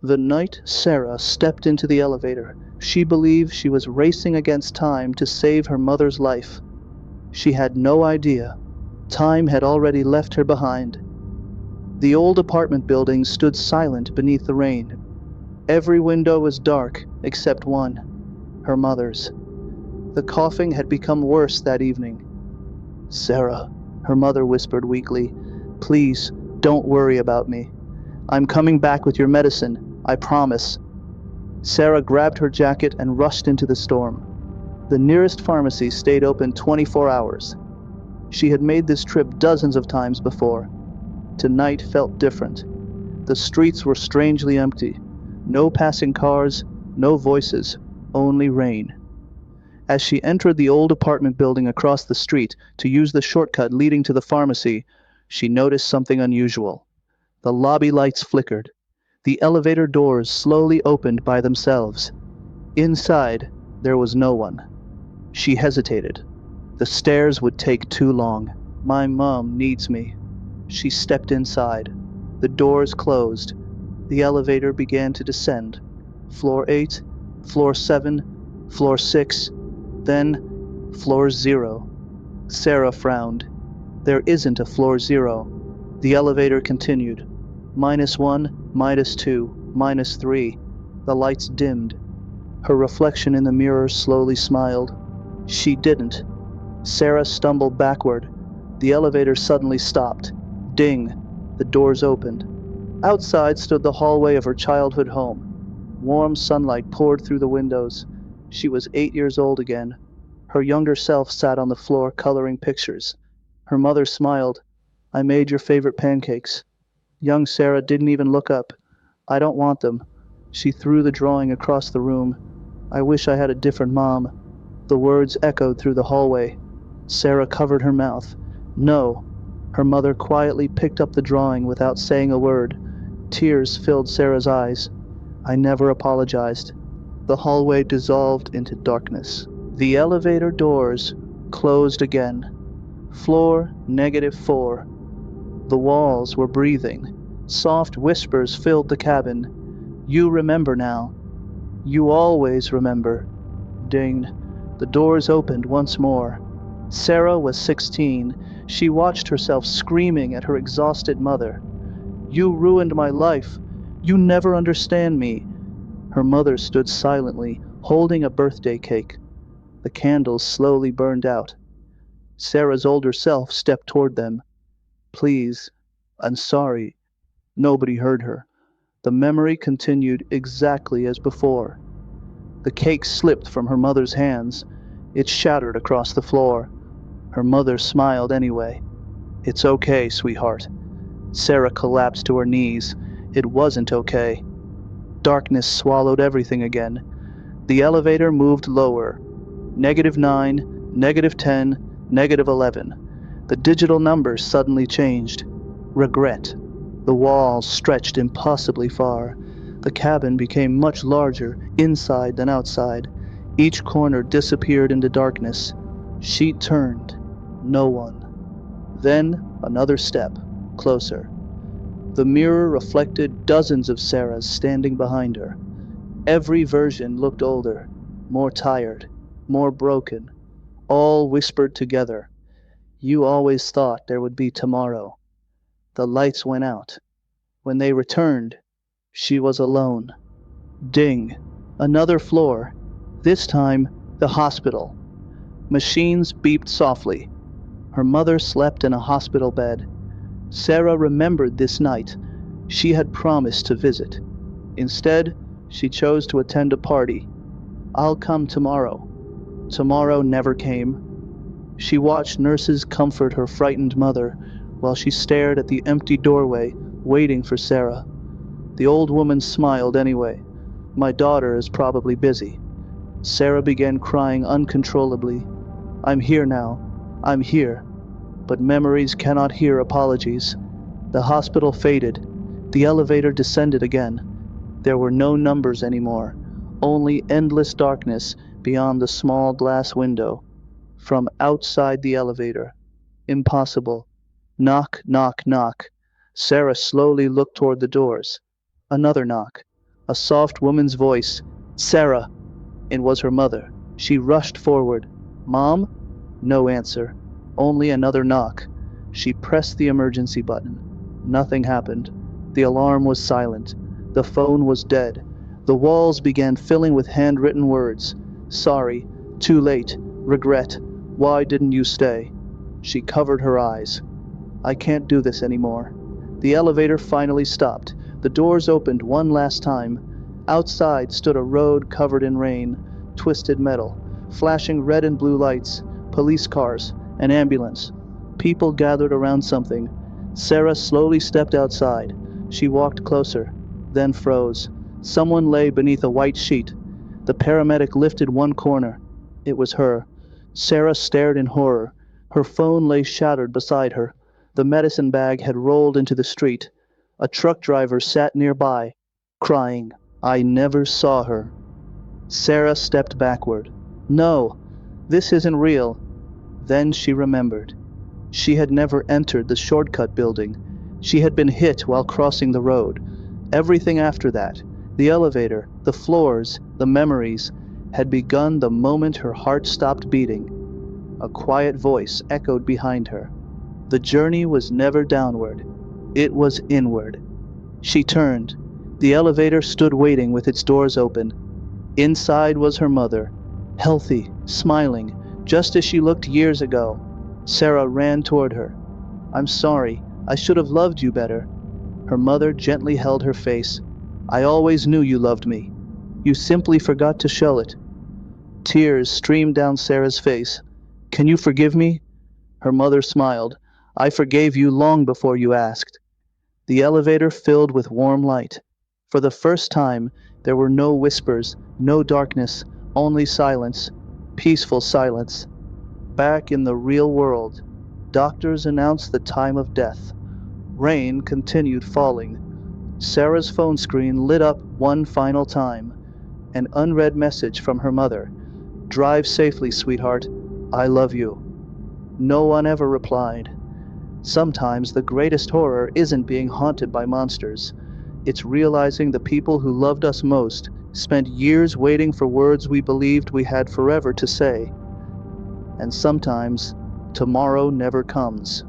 The night Sara stepped into the elevator, she believed she was racing against time to save her mother's life. She had no idea. Time had already left her behind. The old apartment building stood silent beneath the rain. Every window was dark except one, her mother's. The coughing had become worse that evening. "Sara," her mother whispered weakly, "please, don't worry about me. I'm coming back with your medicine, I promise." Sara grabbed her jacket and rushed into the storm. The nearest pharmacy stayed open 24 hours. She had made this trip dozens of times before. Tonight felt different. The streets were strangely empty. No passing cars, no voices, only rain. As she entered the old apartment building across the street to use the shortcut leading to the pharmacy, she noticed something unusual. The lobby lights flickered. The elevator doors slowly opened by themselves. Inside, there was no one. She hesitated. The stairs would take too long. "My mom needs me." She stepped inside. The doors closed. The elevator began to descend. Floor 8, floor 7, floor 6, then floor 0. Sara frowned. There isn't a floor 0. The elevator continued. -1, -2, -3. The lights dimmed. Her reflection in the mirror slowly smiled. She didn't. Sara stumbled backward. The elevator suddenly stopped. Ding! The doors opened. Outside stood the hallway of her childhood home. Warm sunlight poured through the windows. She was 8 years old again. Her younger self sat on the floor coloring pictures. Her mother smiled. "I made your favorite pancakes." Young Sara didn't even look up. "I don't want them." She threw the drawing across the room. "I wish I had a different mom." The words echoed through the hallway. Sara covered her mouth. "No." Her mother quietly picked up the drawing without saying a word. Tears filled Sara's eyes. "I never apologized." The hallway dissolved into darkness. The elevator doors closed again. Floor -4. The walls were breathing. Soft whispers filled the cabin. "You remember now. You always remember." Ding. The doors opened once more. Sara was 16. She watched herself screaming at her exhausted mother. "You ruined my life. You never understand me." Her mother stood silently, holding a birthday cake. The candles slowly burned out. Sara's older self stepped toward them. "Please, I'm sorry." Nobody heard her. The memory continued exactly as before. The cake slipped from her mother's hands. It shattered across the floor. Her mother smiled anyway. "It's okay, sweetheart." Sara collapsed to her knees. It wasn't okay. Darkness swallowed everything again. The elevator moved lower. -9, -10, -11. The digital numbers suddenly changed. Regret. The walls stretched impossibly far. The cabin became much larger, inside than outside. Each corner disappeared into darkness. She turned. No one. Then another step, closer. The mirror reflected dozens of Saras standing behind her. Every version looked older, more tired, more broken. All whispered together, "You always thought there would be tomorrow." The lights went out. When they returned, she was alone. Ding! Another floor. This time, the hospital. Machines beeped softly. Her mother slept in a hospital bed. Sara remembered this night. She had promised to visit. Instead, she chose to attend a party. "I'll come tomorrow." Tomorrow never came. She watched nurses comfort her frightened mother while she stared at the empty doorway, waiting for Sara. The old woman smiled anyway. "My daughter is probably busy." Sara began crying uncontrollably. "I'm here now. I'm here." But memories cannot hear apologies. The hospital faded. The elevator descended again. There were no numbers anymore, only endless darkness beyond the small glass window. From outside the elevator. Impossible. Knock, knock, knock. Sara slowly looked toward the doors. Another knock. A soft woman's voice. "Sara!" It was her mother. She rushed forward. "Mom?" No answer. Only another knock. She pressed the emergency button. Nothing happened. The alarm was silent. The phone was dead. The walls began filling with handwritten words. "Sorry. Too late. Regret. Why didn't you stay?" She covered her eyes. "I can't do this anymore." The elevator finally stopped. The doors opened one last time. Outside stood a road covered in rain, twisted metal, flashing red and blue lights, police cars, an ambulance. People gathered around something. Sara slowly stepped outside. She walked closer, then froze. Someone lay beneath a white sheet. The paramedic lifted one corner. It was her. Sara stared in horror. Her phone lay shattered beside her. The medicine bag had rolled into the street. A truck driver sat nearby, crying. I never saw her. Sara stepped backward. No, this isn't real. Then she remembered. She had never entered the shortcut building. She had been hit while crossing the road. Everything after that, the elevator, the floors, the memories, had begun the moment her heart stopped beating. A quiet voice echoed behind her. The journey was never downward. It was inward. She turned. The elevator stood waiting with its doors open. Inside was her mother, healthy, smiling, just as she looked years ago. Sara ran toward her. I'm sorry. I should have loved you better. Her mother gently held her face. I always knew you loved me. You simply forgot to show it. Tears streamed down Sara's face. Can you forgive me? Her mother smiled. I forgave you long before you asked. The elevator filled with warm light. For the first time, there were no whispers, no darkness, only silence, peaceful silence. Back in the real world, doctors announced the time of death. Rain continued falling. Sara's phone screen lit up one final time. An unread message from her mother. Drive safely, sweetheart. I love you. No one ever replied. Sometimes the greatest horror isn't being haunted by monsters. It's realizing the people who loved us most spent years waiting for words we believed we had forever to say. And sometimes, tomorrow never comes.